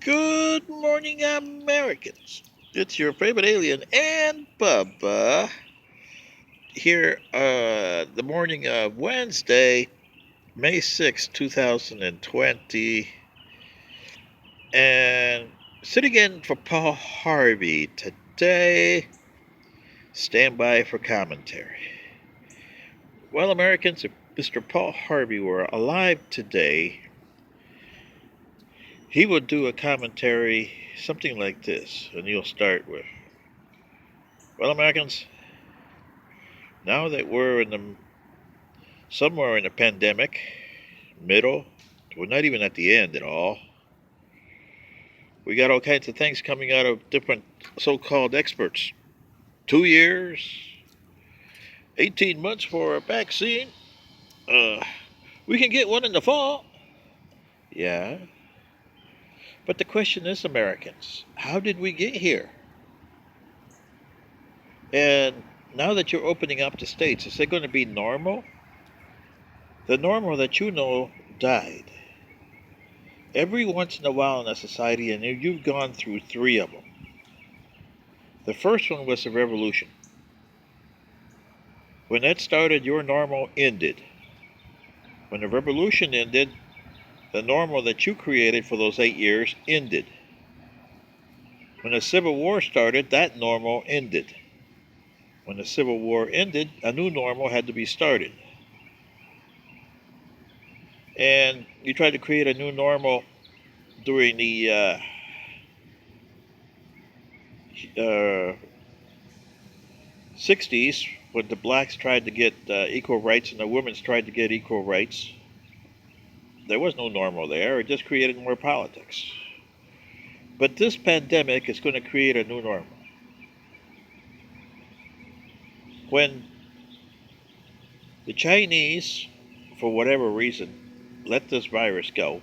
Good morning, Americans. It's your favorite alien and Bubba here, the morning of Wednesday, May 6th, 2020, and sitting in for Paul Harvey today. Stand by for commentary. Well, Americans, if Mr. Paul Harvey were alive today, he would do a commentary something like this, and you'll start with, well, Americans, now that we're somewhere in the pandemic, middle, we're not even at the end at all. We got all kinds of things coming out of different so-called experts. 2 years, 18 months for a vaccine. Uh, we can get one in the fall. Yeah. But the question is, Americans, how did we get here? And now that you're opening up the states, is it going to be normal? The normal that you know died. Every once in a while in a society, and you've gone through three of them. The first one was the revolution. When that started, your normal ended. When the revolution ended, the normal that you created for those 8 years ended. When the Civil War started, that normal ended. When the Civil War ended, a new normal had to be started. And you tried to create a new normal during the 60s, when the blacks tried to get equal rights and the women's tried to get equal rights. There was no normal there. It just created more politics. But this pandemic is going to create a new normal. When the Chinese, for whatever reason, let this virus go,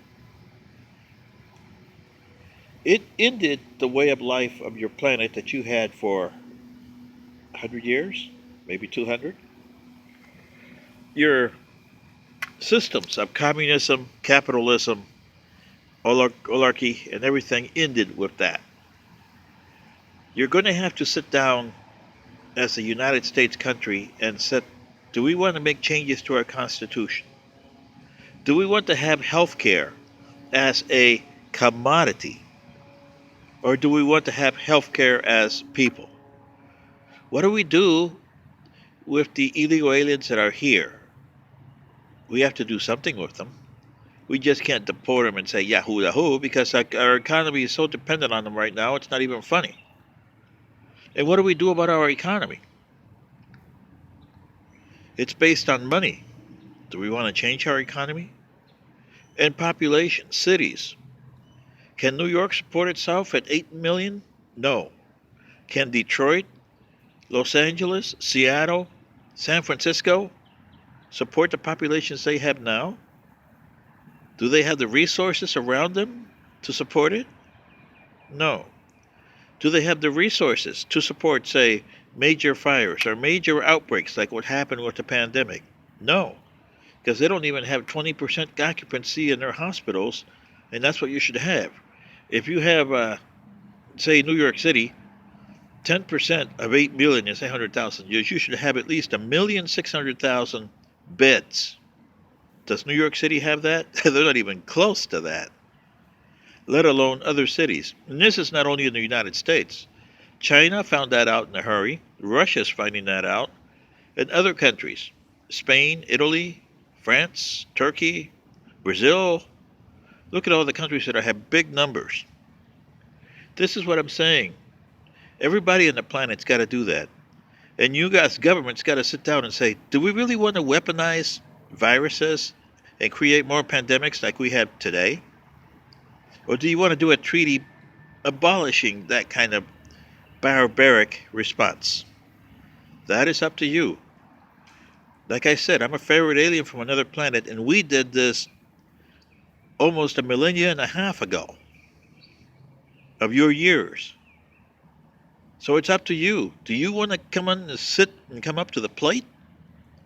it ended the way of life of your planet that you had for 100 years, maybe 200. Your systems of communism, capitalism, oligarchy, and everything ended with that. You're going to have to sit down as a United States country and set, do we want to make changes to our Constitution? Do we want to have health care as a commodity? Or do we want to have health care as people? What do we do with the illegal aliens that are here? We have to do something with them. We just can't deport them and say yahoo yahoo because our economy is so dependent on them right now, it's not even funny. And what do we do about our economy? It's based on money. Do we want to change our economy? And population, cities. Can New York support itself at 8 million? No. Can Detroit, Los Angeles, Seattle, San Francisco support the populations they have now? Do they have the resources around them to support it? No. Do they have the resources to support, say, major fires or major outbreaks like what happened with the pandemic? No. Because they don't even have 20% occupancy in their hospitals, and that's what you should have. If you have, say, New York City, 10% of 8 million is 800,000. You should have at least 1,600,000 beds. Does New York City have that? They're not even close to that, let alone other cities. And this is not only in the United States. China found that out in a hurry. Russia's finding that out. And other countries, Spain, Italy, France, Turkey, Brazil. Look at all the countries that have big numbers. This is what I'm saying. Everybody on the planet's got to do that. And you guys, government's got to sit down and say, do we really want to weaponize viruses and create more pandemics like we have today? Or do you want to do a treaty abolishing that kind of barbaric response? That is up to you. Like I said, I'm a favorite alien from another planet, and we did this almost a millennia and a half ago of your years. So it's up to you. Do you want to come on and sit and come up to the plate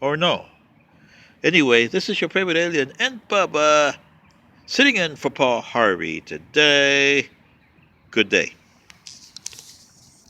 or no? Anyway, this is your favorite alien and Bubba sitting in for Paul Harvey today. Good day.